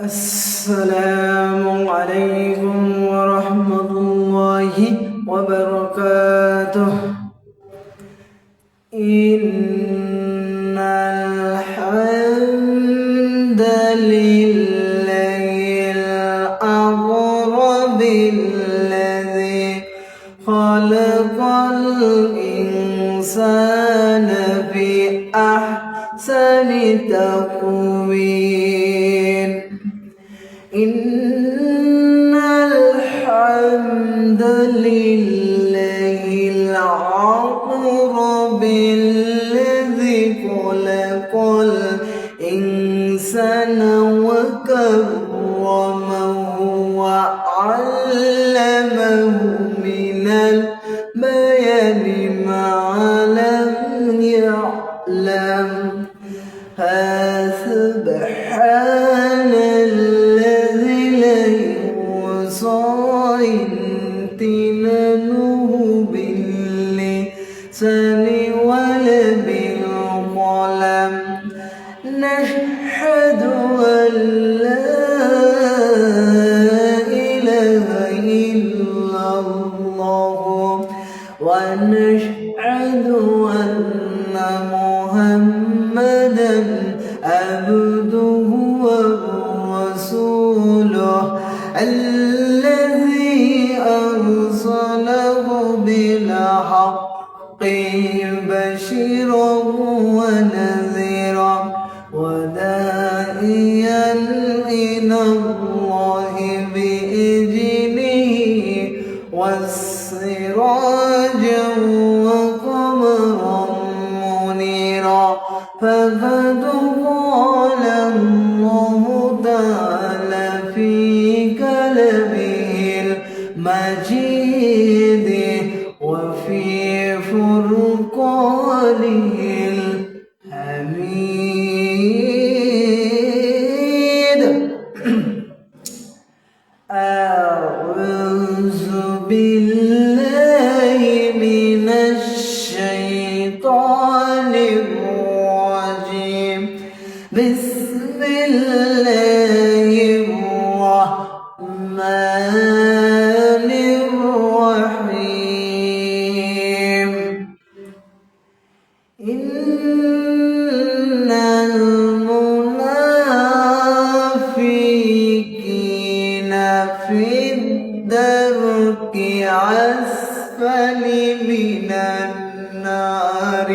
السلام عليكم ورحمة الله وبركاته. إن الحمد لله الأغرب الذي خلق الإنسان بأحسن تقويم. إن الحمد لله الأغرب الذي خلق الإنسان وكرمه وعلمه من البيان ما لم يعلم. سبحان الذي لا يحصى امتنانه باللسان ولا بالقلم. نشهد أن لا إله إلا الله ونشهد أن محمدا عبده ورسوله الذي أرسله بالحق بشيرا ونذيرا وداعيا إلى الله بإذنه وسراجا وقمرا منيرا. فقد قال الله تعالى في كلامه المجيد وفي فرقانه الحميد. أعوذ بالله من الشيطان الرجيم. بسم الله الرحمن الرحيم. إن المنافقين في الدرك أسفل من النار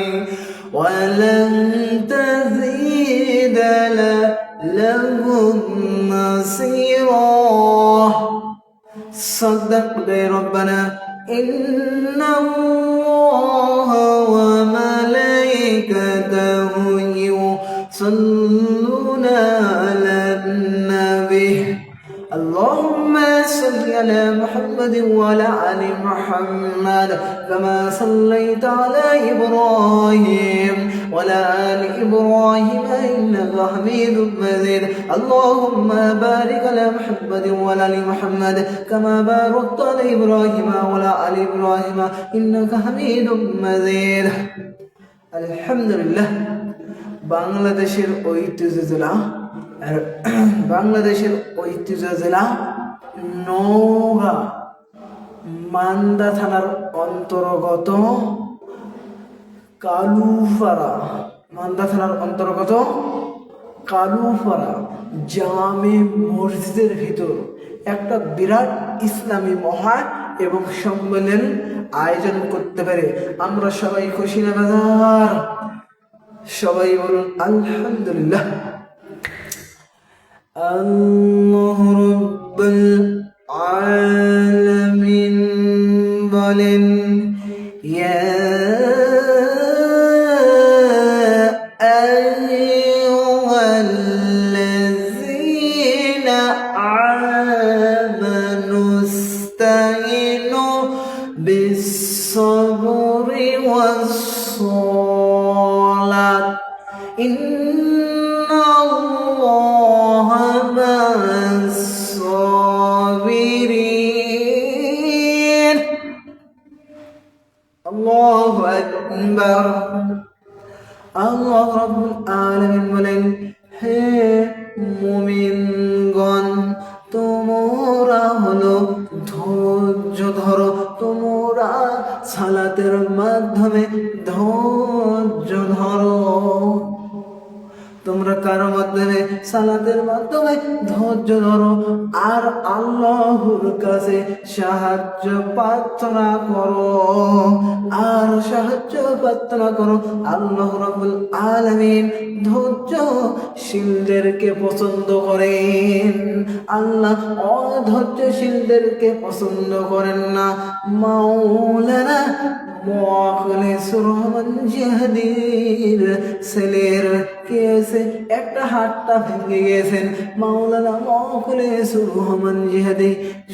ولن تزيد لهم نصيرا. صدق ربنا. إن الله وملائكته يصلون على النبي. اللهم صل على محمد وعلى آل محمد كما صليت على إبراهيم وعلى آل إبراهيم إنك حميد مجيد. اللهم بارك على محمد وعلى آل محمد كما باركت على إبراهيم وعلى آل إبراهيم إنك حميد مجيد. আলহামদুলিল্লাহ, বাংলাদেশের ঐতিহ্য জেলা নওগাঁ মান্দা থানার অন্তর্গত কালুপাড়া জামে মসজিদের ভিতর একটা বিরাট ইসলামী মহা এবং সম্মেলন আয়োজন করতে পারে আমরা সবাই খুশি না বাজার? সবাই বলুন আলহামদুলিল্লাহ। আল্লাহ রাব্বুল আলামিন বলেন, ইয়া আইয়ুহাল্লাযীনা আমানু ইসতাঈনু বিস-সাবরি ওয়াস-সালাত ইন্নাল্লাহা মা'আস-সাবিরিন। আল্লাহু আকবার। আল্লাহ রাব্বুল আলামিন বলেন, হে মুমিনগণ হলো ধৈর্য ধরো। তোমরা সালাতের মাধ্যমে ধৈর্য ধরো। তোমরা কারো মাধ্যমে সালাতের মাধ্যমে ধৈর্য ধরো আর আল্লাহর কাছে সাহায্য প্রার্থনা করো। আর সাহায্য প্রার্থনা করো। আল্লাহ রাব্বুল আলামিন ধৈর্যশীলদেরকে পছন্দ করেন। আল্লাহ অধৈর্যশীলদেরকে পছন্দ করেন না। মাওলানা মুখলিসুর রহমান জিহাদির ছেলের কেসে একটা হাতটা ভেঙে গিয়েছেন। মাওলানা মুখলিসুর রহমান জিহাদি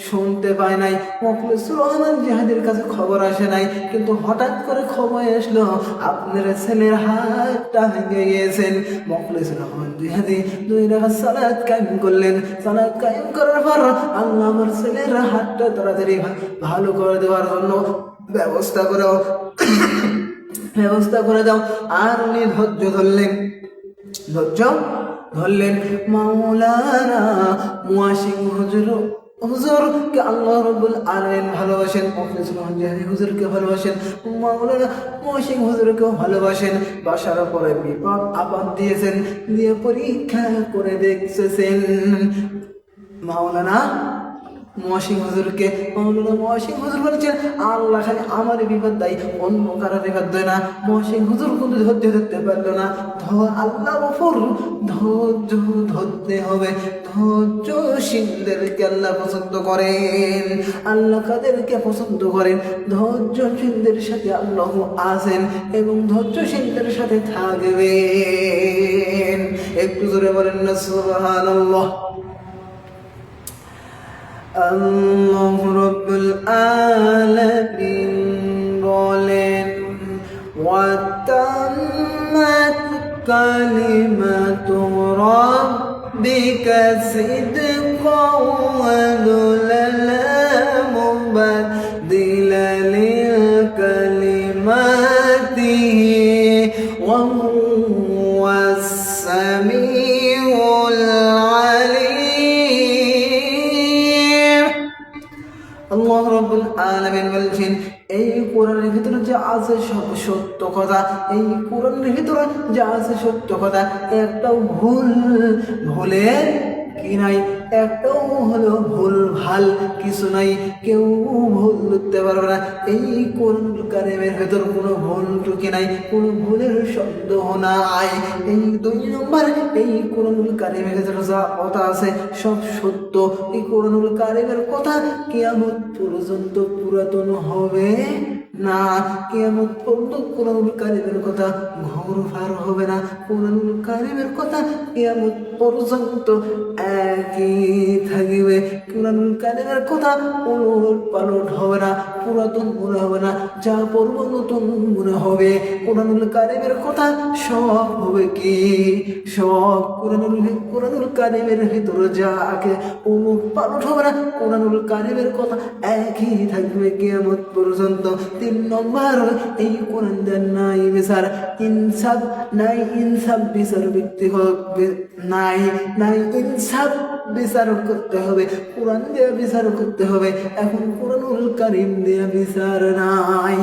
শুনতে পায় নাই, মুখলিসুর রহমান জিহাদির কাছে খবর আসে নাই, কিন্তু হঠাৎ করে খবর আসলো আপনার ছেলের হাতটা ভেঙে গিয়েছেন। মুখলিসুর রহমান জিহাদি 2 রাকাত সালাত কায়েম করলেন। সালাত কায়েম করার পর আল্লাহ আমার ছেলের হাতটা তাড়াতাড়ি ভালো করে দেওয়ার জন্য ব্যবস্থা করে দাও। আর উনি ধৈর্য ধরলেন। মাওলানা মুয়াশিক হুজুরকে আল্লাহ রাব্বুল আলামিন ভালোবাসেন, মুখলিসুর রহমান জিহাদি হুজুরকে ভালোবাসেন, মাওলানা মুয়াশিক হুজুরকেও ভালোবাসেন। বাসার পরে বিপদ আপদ দিয়েছেন, দিয়ে পরীক্ষা করে দেখছেন। মাওলানা মুয়াশিক হুজুর বলছেন আল্লাহ খালি আমার বিপদ দেয়, অন্য কারো বিপদ দেয় না। মুয়াশিক হুজুর কিন্তু ধৈর্য ধরতে পারলো না। আল্লাহর উপর ধৈর্য ধরতে হবে। ধৈর্যশীলদেরকে আল্লাহ পছন্দ করেন। আল্লাহ কাদেরকে পছন্দ করেন? ধৈর্যশীলদের সাথে আল্লাহ আছেন এবং ধৈর্যশীলদের সাথে থাকবেন। একটু জোরে বলেন না সুবহানাল্লাহ। আল্লাহ রাব্বুল আলামিন বলেন ওয়া তাম্মাত কালিমাতু রাব্বিকা সিদকাও ওয়া লা মুবাদদিলা লিকালিমাতিহি ওয়া হুয়াস সামিউল আলিম। আল্লাহ রাব্বুল আলামিন বলছেন এই কোরআনের ভিতরে যা আছে সব সত্য কথা। এই কোরআনের ভিতরে যা আছে সত্য কথা, একটাও ভুলের কি নাই, একটাও হলো ভুল ভাল কিছু নাই। কেউ ভুল ধরতে পারবে না। এই কোরআনুল কারীমের ভেতর কোনো ভুল টুকি নাই, কোনো ভুলের সন্দেহ নাই। এই 2 নম্বর, এই কোরআনুল কারীমের ভেতরে যা কথা আছে সব সত্য। এই কোরআনুল কারীমের কথা কিয়ামত পর্যন্ত পুরাতন হবে না। কিয়ামত পর্যন্ত কোরআনুল কারীমের কথা ঘোরফার হবে না। কোরআনুল কারীমের কথা কিয়ামত পর্যন্ত একই থাকবে। কোরআনুল কারীমের কথা উলট পালট হবে না, পুরাতন মনে হবে না। যা পড়ব নতুন মনে হবে। কোরআনুল কারীমের কথা সব হবে কি সব কোরআনুল কারীমের ভিতরে যা আগে উলট পালট হবে না। কোরআনুল কারীমের কথা একই থাকবে কিয়ামত পর্যন্ত। 3 নম্বর, এই কোরআন দেন নাই বিচার ইনসাফ নাই। ইনসাফ বিচার ব্যক্তি নাই ইনসাফ বিচার করতে হবে। কোরআন দিয়ে বিচার করতে হবে। এখন কোরআনুল কারীম দিয়ে বিচার নাই।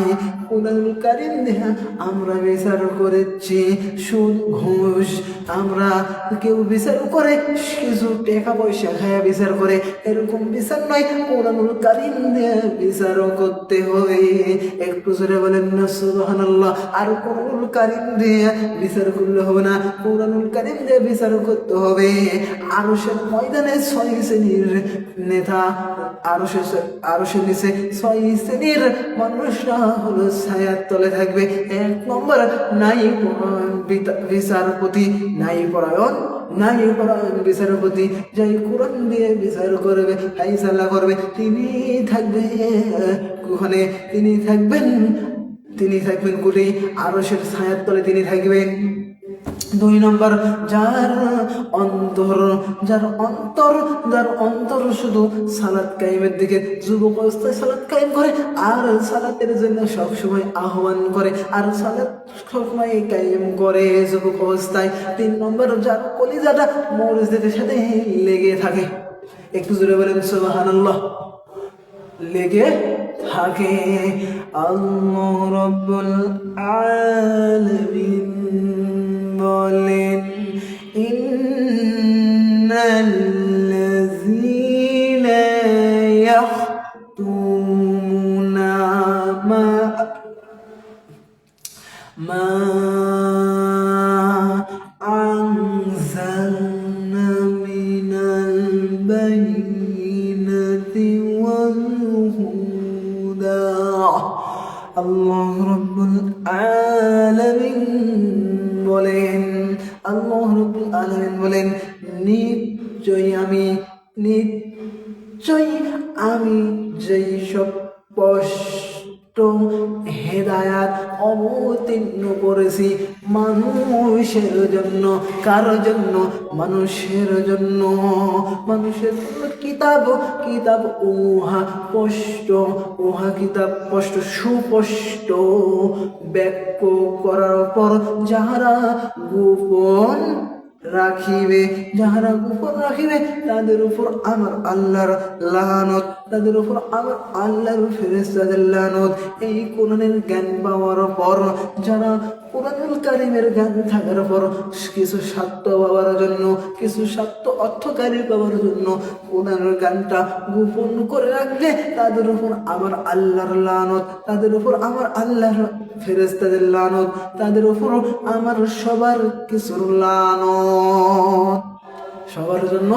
কোরআনুল কারীম দিয়ে আমরা বিচার করেছি সুদ ঘুষ। আমরা কেউ বিচার করে কিছু টাকা পয়সা খায়া বিচার করে, এরকম বিচার নয়। কোরআনুল কারীম দিয়ে বিচার করতে হবে। একটু জোরে বলেন না সুবহানাল্লাহ। আর কোরআনুল কারীম দিয়ে বিচার করলে হবে না, কোরআনুল কারীম দিয়ে বিচার করতে হবে। আরশের ময়দানে 6 শ্রেণীর নেতা, আরশের নিচে 6 শ্রেণীর মানুষরা হলো ছায়ার তলে থাকবে। 1 নম্বর, নাই বিচারপতি, নাই পরায়ণ বিচারপতি। যাই কোরআন দিয়ে বিচার করবে, ফাইসালা করবে, তিনি থাকবে ওখানে। তিনি থাকবেন কোটি আরশের ছায়ার তলে তিনি থাকবেন। 2 নম্বর, যার অন্তর শুধু সালাত কায়েমের দিকে, যুবক অবস্থায় সালাত কায়েম করে আর সালাতের জন্য সবসময় আহ্বান করে আর সালাত সবসময় কায়েম করে যুবক অবস্থায়। 3 নম্বর, যার কলিজাটা মসজিদের সাথে লেগে থাকে। একটু জোরে বলেন সুবহানাল্লাহ। লেগে থাকে। আল্লাহ রাব্বুল আলামিন বলেন, ইন্নাল্লাযীনা ইয়াখতুমুনা মা أنزلنا من البينات والهدى আল্লাহ রাব্বুল আলামিন বলেন, আল্লাহ রাব্বুল আলামিন বলেন, নিশ্চয়ই আমি যেই সব স্পষ্ট হেদায়াত অবতীর্ণ করেছি মানুষের জন্য। কারোর জন্য? মানুষের জন্য। মানুষের জন্য কিতাব উহা কিতাব স্পষ্ট সুস্পষ্ট ব্যাখ্যা করার পর যাহারা গোপন রাখিবে তাদের উপর আমার আল্লাহর লানত, তাদের উপর আমার আল্লাহর ফেরেশতাদের লানত। এই কোরআনের জ্ঞান পাওয়ার পর, যারা কোরআনুল কারীমের জ্ঞান থাকার পর কিছু স্বার্থ পাওয়ার জন্য, কিছু স্বার্থ অর্থকারী পাওয়ার জন্য কোরআনের জ্ঞানটা গোপন করে রাখলে তাদের উপর আমার আল্লাহর লানত, তাদের উপর আমার আল্লাহর ফেরেশতাদের লানত, তাদের উপর আমার সবার কিছুর লানত, সবার জন্য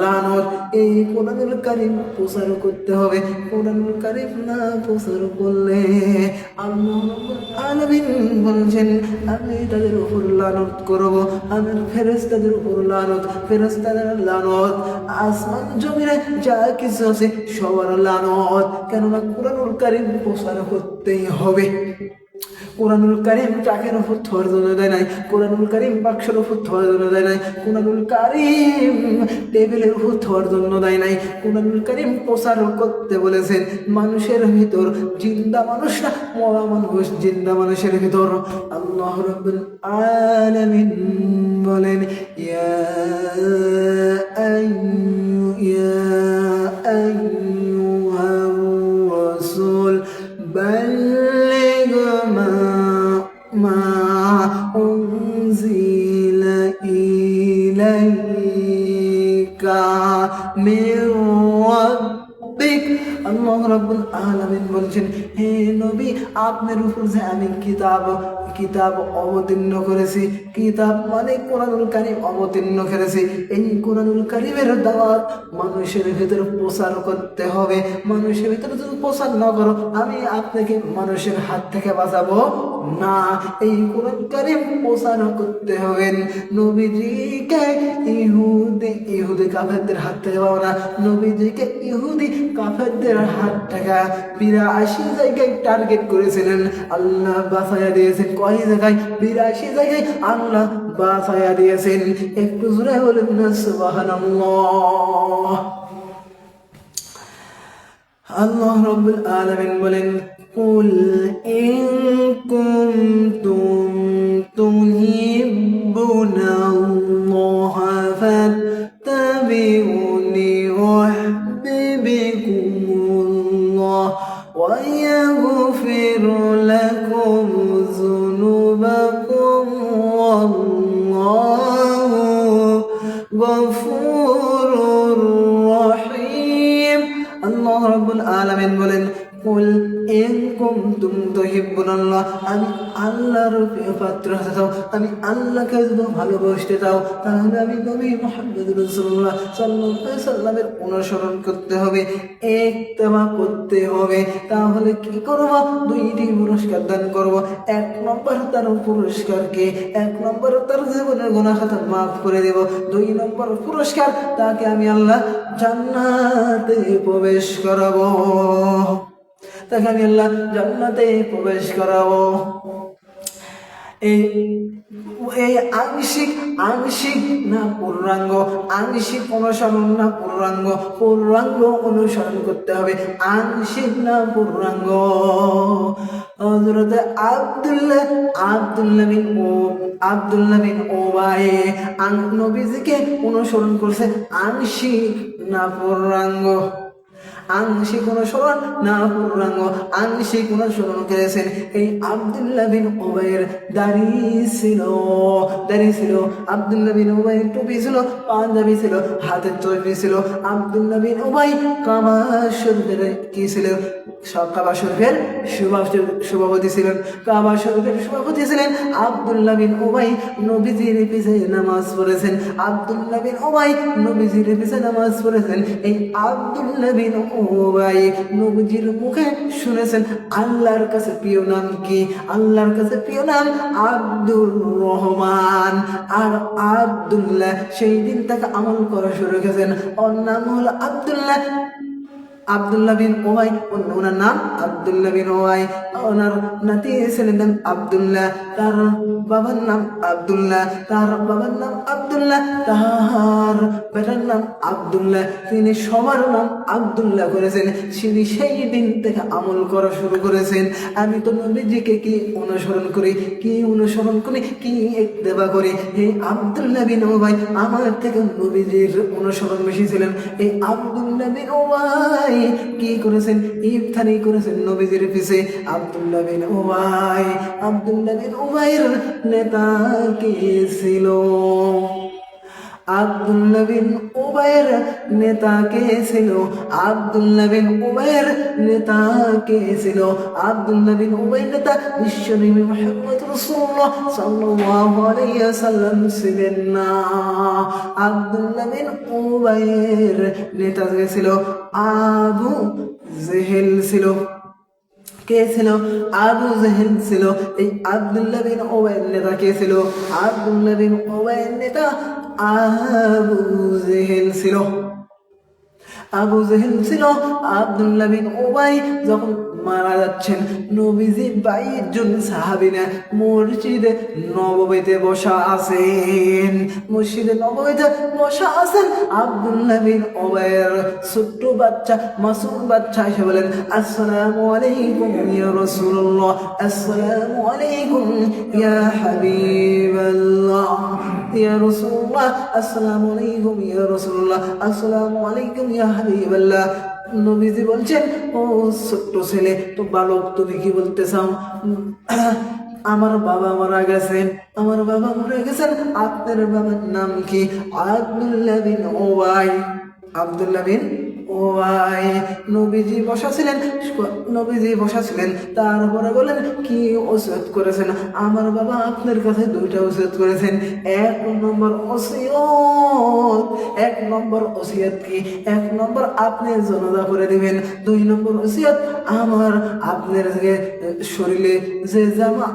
লানত। এই কোরআনুল কারীম প্রচার করতে হবে। কোরআনুল কারীম না প্রচার করলে আল্লাহ রাব্বুল আলামিন বলছেন, আমি তাদের উপর লানত করব। আমার ফেরেশতাদের উপর লানত, ফেরেশতাদের লানত, আসমান জমিনে যা কিছু আছে সবার লানত। কেননা কোরআনুল কারীম প্রচার করতেই হবে। কোরআনুল কারীম চাকের উপর থোয়ার জন্য দেয় নাই, কোরআনুল কারীম বাক্সের উপর থোয়ার জন্য দেয় নাই, কোরআনুল কারীম টেবিলের উপর থোয়ার জন্য দেয় নাই। কোরআনুল কারীম প্রচার করতে বলেছেন মানুষের ভিতর, জিন্দা মানুষ না মরা মানুষ, জিন্দা মানুষের ভিতর। আল্লাহ রাব্বুল আলামিন বলেন, ইয়া আইয়ুহার রাসূল বাল্লিগ মা উনজিলা ইলাইকা মির রাব্বিক। আল্লাহ রাব্বুল আলামিন বলছেন, হে নবী, আপনার উপর যে আমি কিতাব অবতীর্ণ করেছি, কিতাব মানে কোরআনুল কারীম অবতীর্ণ করেছি, এই কোরআনুল কারীমের দাওয়াত মানুষের ভিতরে প্রচার করতে হবে। মানুষের ভিতরে যদি প্রচার না করো, আমি আপনাকে মানুষের হাত থেকে বাঁচাবো না। এই কোরআন কারীম প্রচার করতে হবে। নবীজিকে ইহুদি কাফেরদের হাত থেকে পাবো না। নবীজিকে ইহুদি কাফেরদের হাত থেকে 82 জায়গায় টার্গেট করেছিলেন, আল্লাহ বাঁচাইয়া দিয়েছেন। কয় জায়গায়? 82 জায়গায় আল্লাহ বাঁচাইয়া দিয়েছেন। একটু জোরে বলেন না সুবহানাল্লাহ। আল্লাহ রাব্বুল আলামিন বলেন, কুল ইন কুনতুম তুহিব্বুনাল্লাহা ফাত্তাবিউনি ইউহিব্বুকুমুল্লাহ ওয়া ইয়াগফির লাকুম যুনুবাকুম ওয়াল্লাহু গফুরুর রহিম। আল্লাহ রাব্বুল আলামিন বলেন, কুল ইন কুনতুম তুহিব্বুনাল্লাহ, আমি আল্লাহর প্রিয় পাত্র হতে চাও, আমি আল্লাহকে যদি ভালোবাসতে চাও, তাহলে আমি নবী মুহাম্মদ রাসূলুল্লাহ সাল্লাল্লাহু আলাইহি ওয়াসাল্লামের অনুসরণ করতে হবে, ইত্তেবা করতে হবে। তাহলে কি করব? দুইটি পুরস্কার দান করব। এক নম্বর তার পুরস্কার কি? এক নম্বর তার জীবনের গুনাহ খাতা মাফ করে দেব। দুই নম্বর পুরস্কার, তাকে আমি আল্লাহ জান্নাতে প্রবেশ করাবো, তাকে আমি আল্লাহ জান্নাতে প্রবেশ করাবো। এই আংশিক না পূর্ণাঙ্গ, আংশিক অনুসরণ না পূর্ণাঙ্গ, পূর্ণাঙ্গ অনুসরণ করতে হবে, আংশিক না পূর্ণাঙ্গ। হযরত আব্দুল্লাহ বিন ওবাই নবীজিকে অনুসরণ করছে আংশিক না পূর্ণাঙ্গ, আংশিক অনুসরণ না পূর্ণাঙ্গ, আংশিক অনুসরণ করেছেন। এই আব্দুল্লাহ বিন ওবাইয়ের দাড়ি ছিল। আব্দুল্লাহ বিন ওবাইয়ের টুপি ছিল, পাঞ্জাবি ছিল, হাতের তৈরি ছিল। আব্দুল্লাহ বিন ওবাই কাবা শরীফের কি ছিল? কাবা শরীফের সভাপতি ছিলেন। কাবা শরীফের সভাপতি ছিলেন আব্দুল্লাহ বিন ওবাই। নবীজির পিছনে নামাজ পড়েছেন আব্দুল্লাহ বিন ওবাই, নবীজির পিছনে নামাজ পড়েছেন। এই আব্দুল্লাহ বিন ওবাই নবীজির মুখে শুনেছেন আল্লাহর কাছে প্রিয় নাম কি? আল্লাহর কাছে প্রিয় নাম আব্দুর রহমান। আর আব্দুল্লাহ সেই দিন তাকে আমল করা শুরু করেছেন। ওর নাম হলো আব্দুল্লাহ বিন ওবাই। ওনার নাম আব্দুল্লাহ বিন ওবাই। ওনার নাতি ছেলের নাম আব্দুল্লাহ, তার বাবার নাম আব্দুল্লাহ, তার বাবার নাম আব্দুল্লাহ, তার বেটার নাম আব্দুল্লাহ। তিনি সবার নাম আব্দুল্লাহ করেছেন। তিনি সেই দিন থেকে আমল করা শুরু করেছেন। আমি তো নবীজিকে কি অনুসরণ করি, কি ইত্তেবা করি। এই আব্দুল্লাহ বিন ওবাই আমার থেকে নবীজির অনুসরণ বেশি ছিলেন। এই আব্দুল্লাহ বিন ওবাই কি করেছেন? ইফতারি করেছেন নবীজির পিছে। আব্দুল্লাহ বিন ওবাইয়ের নেতা কে ছিল? আব্দুল্লাহ বিন ওবাইয়ের নেতা কে ছিল? আব্দুল্লাহ বিন ওবাইয়ের নেতা কে ছিল? আব্দুল্লাহ বিন ওবাইয়ের নেতা বিশ্বনবী মুহাম্মদ রাসূলুল্লাহ সাল্লাল্লাহু আলাইহি ওয়াসাল্লাম ছিলেন না। আব্দুল্লাহ বিন ওবাইয়ের নেতা কে ছিল? আবু জেহেল ছিল। কে ছিল? আবু জেহেল ছিল। এই আব্দুল্লাহ বিন ওবাইয়ের নেতা কে ছিল? আব্দুল্লাহ বিন ওবাইয়ের নেতা আবু জেহেল ছিল। আব্দুল্লাহ বিন ওবাই যখন মারা যাচ্ছেন, নবীজি 22 জন সাহাবীরা মসজিদে নববীতে বসা আছেন। আব্দুল্লাহ বিন ওবাইয়ের ছোট্ট বাচ্চা, মাসুম বাচ্চা এসে বলেন, আসসালামু আলাইকুম ইয়া রাসূলুল্লাহ, আসসালামু আলাইকুম ইয়া হাবিবাল্লাহ, ইয়া রাসূলুল্লাহ, আসসালামু আলাইকুম ইয়া রাসূলুল্লাহ, আসসালামু আলাইকুম ইয়া হাবিবাল্লাহ। নবীজি বলছেন, ও ছোট্ট ছেলে, তো বালক, তুমি কি বলতে চাও? আমার বাবা মারা গেছেন। আপনার বাবার নাম কি? আব্দুল্লাহ বিন ওবাই। নবীজি বসা ছিলেন। তারপরে বলেন, কি ওসিয়ত করেছেন? আমার বাবা আপনার কাছে 2টা ওসিয়ত করেছেন। এক নম্বর ওসিয়ত কি? 1 নম্বর আপনি জানাজা করে দিবেন। 2 নম্বর ওসিয়ত, আপনার যে শরীরে যে জামা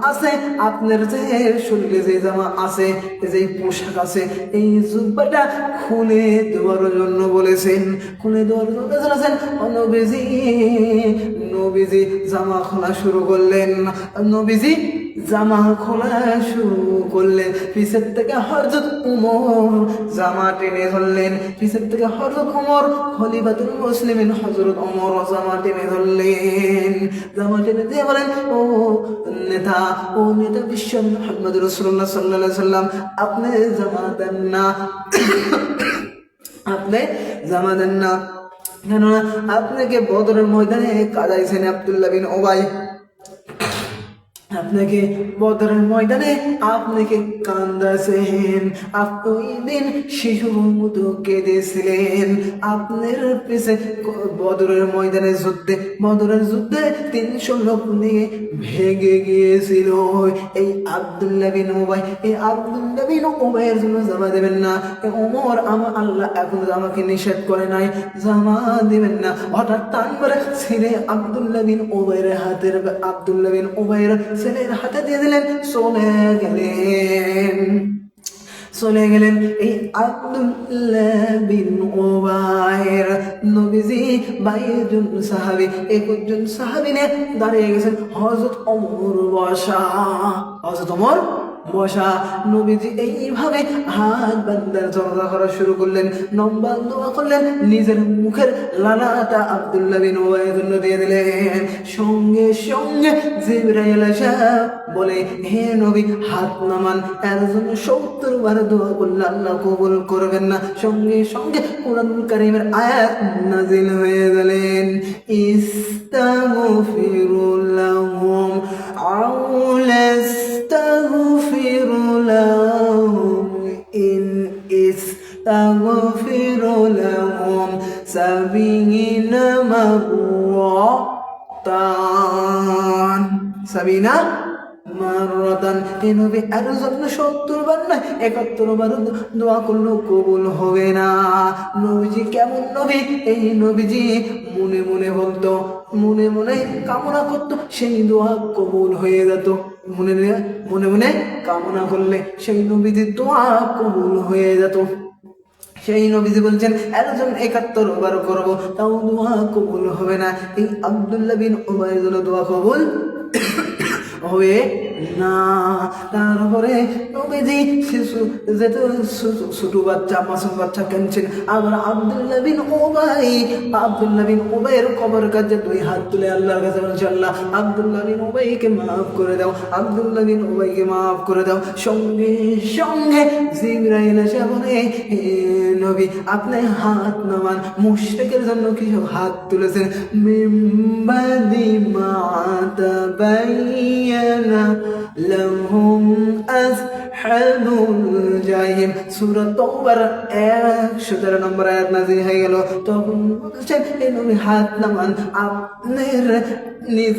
আছে, যে পোশাক আছে, এই জুব্বাটা খুলে দেওয়ার জন্য বলেছেন। নবীজি জামা খোলা শুরু করলেন। পিছের থেকে হযরত ওমর জামা টেনে ধরলেন। খলিফাতুল মুসলিমিন হযরত ওমর জামা টেনে ধরলেন। জামা টেনে দিয়ে বলেন, ও নেতা বিশ্ব মুহাম্মদ রাসূলুল্লাহ সাল্লাল্লাহু আলাইহি ওয়াসাল্লাম, আপনি জামা দেন না। কেননা আপনাকে বদরের ময়দানে কাঁদাইছেন আব্দুল্লাহ বিন ওবাই। আপনাকে কান্দাছেন। আপনি ওই দিন শিশুর মতো কেঁদেছিলেন। আপনার পিছে বদরের যুদ্ধে 300 লোক নিয়ে ভেঙে গিয়েছিল। এই আব্দুল্লাহ বিন ওবাইয়ের জন্য জামা দেবেন না। ওমর, আল্লাহ এখন আমাকে নিষেধ করে নাই, জামা দেবেন না। হঠাৎ টান করে ছেলে আব্দুল্লাহ বিন ওবাইয়ের ছেলের হাতে দিয়ে দিলেন। চলে গেলেন। এই আব্দুল্লাহ বিন ওবাইয়ের নবীজি 22 জন সাহাবী, 21 জন সাহাবী নিয়ে দাঁড়িয়ে গেছেন। হযরত ওমর বসা। নবীজি এইভাবে হাত বান্দার জড়া করা শুরু করলেন, লম্বা দোয়া করলেন, নিজের মুখের লালাটা আব্দুল্লাহ বিন উবাইয়ের জন্য দিয়ে দিলেন। সঙ্গে সঙ্গে জিবরাইল এসে বলে, হে নবী হাত নামান। এর জন্য 70 বার দোয়া করলে আল্লাহ কবুল করবেন না। সঙ্গে সঙ্গে কুরআনুল কারীমের আয়াত নাযিল হয়ে গেলেন, ইস্তাগফিরু লাহুম আও লাস্তাগফিরু লাহুম ইন ইস্তাগফিরু লাহুম সাবিনা মাররাতান। সাবিনা মাররাতান। এই নবী এর জন্য 70 বার না 71 বার দোয়া করলেও কবুল হবে না। নবীজি কেমন নবী? এই নবীজি মনে মনে বলতো, মনে মনে কামনা করতো, সেই দোয়া কবুল হয়ে যেত। মনে মনে মনে কামনা করলে সেই নবীজির দোয়া কবুল হয়ে যেত। সেই নবীজি বলছেন একজন 71 বার করবো তাও দোয়া কবুল হবে না। এই আব্দুল্লাহ বিন উবাইর জন্য দোয়া কবুল হবে না। তারপরে নবীজি শিশু যেহেতু ছোট বাচ্চা, মাসুম বাচ্চা কাঁদছেন। আবার আব্দুল্লাহ বিন উবাইয়ের কবর কাছে 2 হাত তুলে আল্লাহর কাছে বলছে, আল্লাহ আব্দুল্লাহ বিন উবাইকে মাফ করে দাও, আব্দুল্লাহ বিন উবাইকে মাফ করে দাও। সঙ্গে সঙ্গে জিবরাইল এসে বলে, হে নবী আপনি হাত নামান। মুশরিকের জন্য কিছু হাত তুলেছেন। মিন বাদি মা তাবায়্যানা লাহুম আসহাবুল জাহিম। সূরা তাওবার 113 নম্বর আয়াত নাযিল হয়ে গেল। তখন বলছেন, হে নবী হাত নামান। আপনার নিজ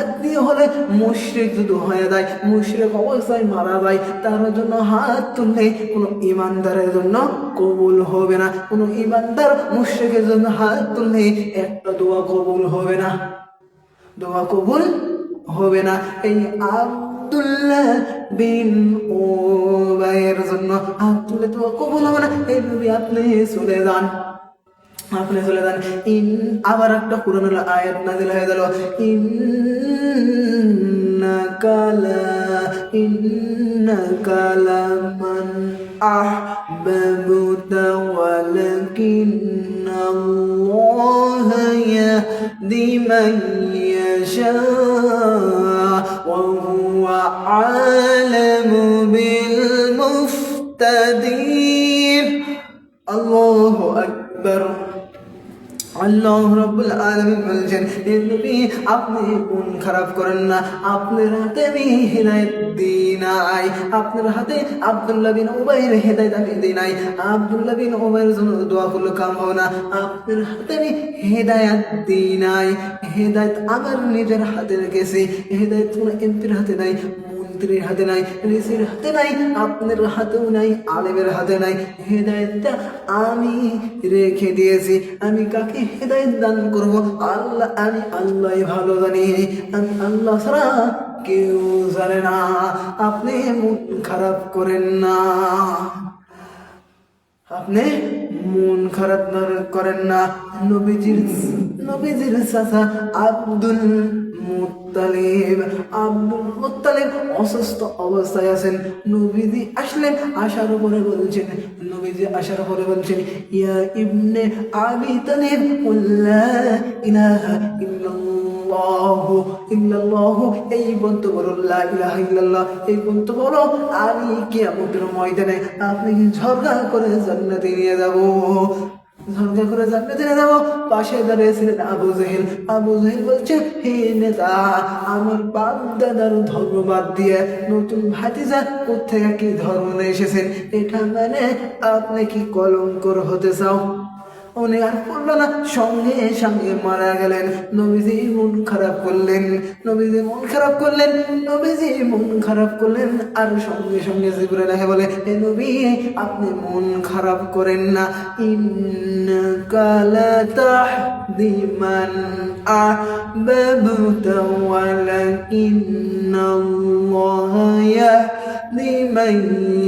আত্মীয় হলে মুশরিক যদি হয়ে যায়, মুশরিক অবস্থায় মারা যায়, তার জন্য হাত তুললে কোনো ইমানদারের জন্য কবুল হবে না। কোনো ইমানদার মুশরিকের জন্য হাত তুললে একটা দোয়া কবুল হবে না, দোয়া কবুল হবে না। এই আব্দুল্লাহ বিন উবাইয়ের জন্য হাত তুললে দোয়া কবুল হবে না। এই নবী আপনি চলে যান। আবার একটা কুরআনের আয়াত নাযিল হয়ে গেল, ইন্নাকা লামান আহবাবতা ওয়ালাকিন্নাল্লাহা ইয়াহদি মান ইয়াশা ওয়া হুয়া আলামু বিল মুহতাদিন। আল্লাহু আকবার। আল্লাহ রাব্বুল আলামিন বলছেন, হে নবী আপনি মন খারাপ করেন না। আপনার হাতে আমি হিদায়াত দিই নাই। আপনার হাতে আব্দুল্লাহ বিন উবাইয়ের হিদায়াত আমি দিই নাই। আব্দুল্লাহ বিন উবাইয়ের জন্য দোয়া করলে কাম হবে না। আপনার হাতে আমি হিদায়াত দিই নাই। হিদায়াত আমার নিজের হাতে রেখেছি। হিদায়াত কোনো এমপির হাতে নাই, মন্ত্রীর হাতে নাই, ঋষির হাতে নাই, আপনার হাতেও নাই, আলেমের হাতে নাই। হেদায়েতটা আমি রেখে দিয়েছি। আমি কাকে হেদায়েত দান করব আমি আল্লাহ ভালো জানি। আমি আল্লাহ ছাড়া কেউ জানে না। আপনি মন খারাপ করেন না, আপনি মন খারাপ করেন না। নবীজির চাচা আব্দুল মুত্তালিব অসুস্থ অবস্থায় আছেন। নবীজি আসার পরে বলছেন, ইয়া ইবনে আবি তালিব লা ইলাহা ইল্লাল্লাহু এই বলতে বলো, লা ইলাহা ইল্লাল্লাহ এই বলতে বলো। আমি কিয়ামতের ময়দানে আপনি ঝগড়া করে জান্নাতে নিয়ে যাবো। পাশে দাঁড়িয়েছিলেন আবু জেহেল বলছে, হে নেতা, আমার বাপ দাদার ধর্ম বাদ দিয়ে নতুন ভাতিজা কোথেকে কি ধর্ম নিয়ে এসেছেন? এটা মানে আপনি কি কলঙ্কর হতে চাও? উনি আর করলো না, সঙ্গে সঙ্গে মারা গেলেন। নবীজি মন খারাপ করলেন আর সঙ্গে সঙ্গে জিবরাইল এসে বলে, হে নবী আপনি মন খারাপ করেন না। ইন্নাকা লা তাহদি মান আহবাবতা ওয়ালাকিন্নাল্লাহা ইয়াহদি মান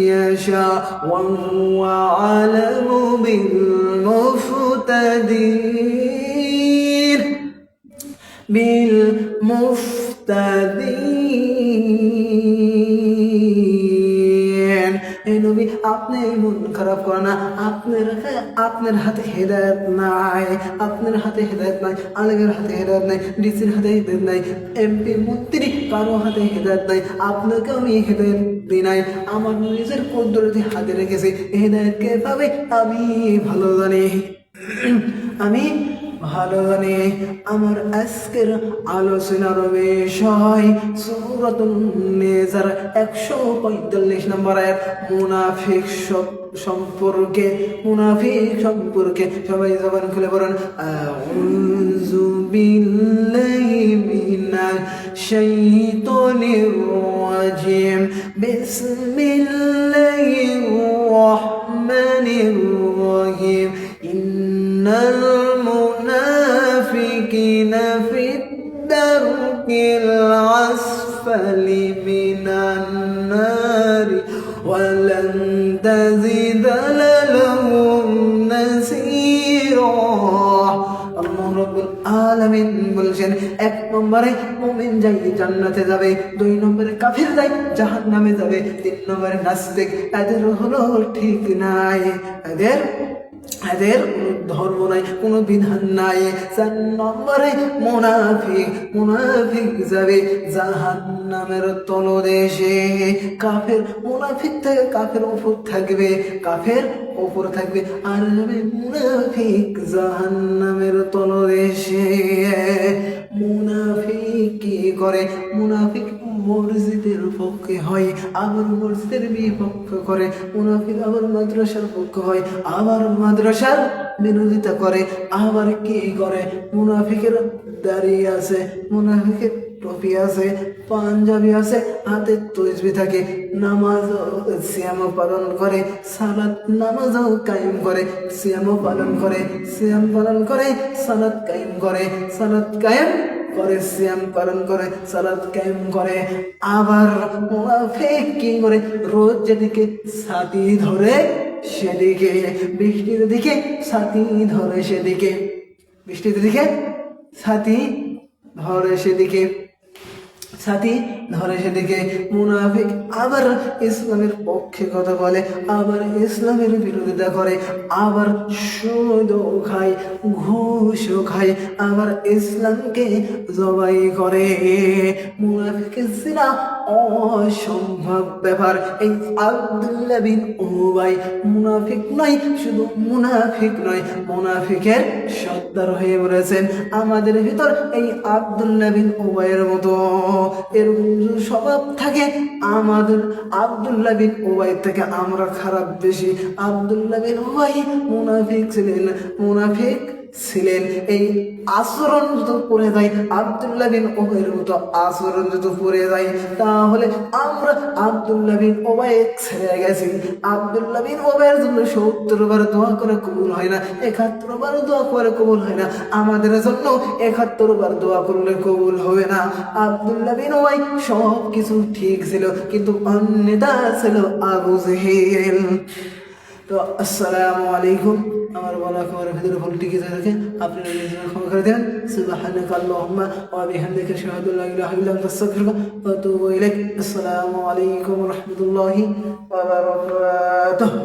ইয়াশা ওয়া হুয়া আলামু বিল بالمفتدين নবী আপনি মন খারাপ করেন না, আপনার হাতে হেদায়েত নাই, আপনার হাতে হেদায়েত নাই, আলেমের হাতে হেদায়েত নাই, ডিসির হাতে হেদায়েত নাই, এমপি মন্ত্রী কারো হাতে হেদায়েত নাই, আপনাকে আমি হেদায়েত দিই নাই, আমার নিজের কুদরতি হাতে রেখেছি। হেদায়েত কে পাবে আমি ভালো জানি, আমি ভালো জানি। আমার আজকের আলোচনার বিষয় সূরাতুন নিসার 145 নম্বর আয়াত, মুনাফিক সম্পর্কে, মুনাফিক সম্পর্কে। সবাই জবান খুলে বলেন, আউযু বিল্লাহি মিনাশ শাইতানির রাজিম, বিসমিল্লাহির রাহমানির রাহিম। ইন্নাল মুনাফিকিনা ফিদ দারকিল আসফালি মিনান নারি ওয়ালান তাজিদা লাহুম নাসীরা। আল্লাহ রাব্বুল আলামিন বলছেন, 1 নম্বরে মুমিন যাই জান্নাতে যাবে, 2 নম্বরে কাফির যাই জাহান্নামে যাবে, 3 নম্বরে নাস্তিক। এদের হলো ঠিক নাই, এদের কোনো ধর্ম নাই, কোনো বিধান নাই। 4 নম্বরে মুনাফিক যাবে জাহান্নামের তলদেশে। কাফের, মুনাফিক থেকে কাফের উপর থাকবে, কাফের উপর থাকবে, আর যাবে মুনাফিক জাহান্নামের তলদেশে। মুনাফিক কি করে? মুনাফিক মসজিদের পক্ষে হয়, আবার মসজিদের বিপক্ষে করে। মুনাফিক আবার মাদ্রাসার পক্ষে হয়, আবার মাদ্রাসার বিরোধিতা করে। আবার কি করে? মুনাফিকের দাড়ি আছে, মুনাফিকের টুপি আছে, পাঞ্জাবি আছে, হাতে তসবিহ থাকে, নামাজ সিয়াম পালন করে, সালাত নামাজও কায়েম করে, সিয়াম পালন করে, সিয়াম পালন করে, সালাত কায়েম করে, সালাত কায়েম করে, সিয়াম পালন করে, সালাত কায়েম করে। আবার মুনাফিক কি করে? রোজ যেদিকে ছাতি ধরে সেদিকে, বৃষ্টির দিকে ছাতি ধরে সেদিকে, বৃষ্টির দিকে ছাতি ধরে সেদিকে, ছাতি ধরে সেদিকে। মুনাফিক আবার ইসলামের পক্ষে কথা বলে, আবার ইসলামের বিরোধিতা করে, আবার সুদও খায়, ঘুষও খায়, আবার ইসলামকে জবাই করে। মুনাফিকের জিনা অসম্ভব ব্যাপার। এই আব্দুল্লাহ বিন উবাই মুনাফিক নয়, শুধু মুনাফিক নয়, মুনাফিকের সর্দার হয়ে পড়েছেন। আমাদের ভিতর এই আব্দুল্লাহ বিন উবাইয়ের মতো এরকম স্বভাব থাকে, আমাদের আব্দুল্লাহ বিন উবাই থেকে আমরা খারাপ বেশি। আব্দুল্লাহ বিন উবাই মুনাফিক ছিলেন, মুনাফিক ছিলেন। এই আচরণ যদি পড়ে যায়, আব্দুল্লাহ বিন উবাইয়ের মতো আচরণ যদি পড়ে যায়, তাহলে আমরা আব্দুল্লাহ বিন উবাই ছেড়ে গেছি। আব্দুল্লাহ বিন উবাইয়ের জন্য 70 বার দোয়া করে কবুল হয় না, 71 বার দোয়া করে কবুল হয় না, আমাদের জন্য 71 বার দোয়া করলে কবুল হবে না। আব্দুল্লাহ বিন উবাই সব কিছু ঠিক ছিল, কিন্তু অন্যতা ছিল আবু জেহেল। তো আসসালামু আলাইকুম। আমার বলা খবরের ভিতরে ভুল টিকে থাকে, আপনি নিজের ক্ষমা করে দেন। সুবহানাকা আল্লাহুম্মা ওয়া বিহামদিকা আশহাদু আল্লা ইলাহা ইল্লা আনতা আস্তাগফিরুকা ওয়া আতুবু ইলাইক। আসসালামু আলাইকুম ওয়া রাহমাতুল্লাহি ওয়া বারাকাতুহু।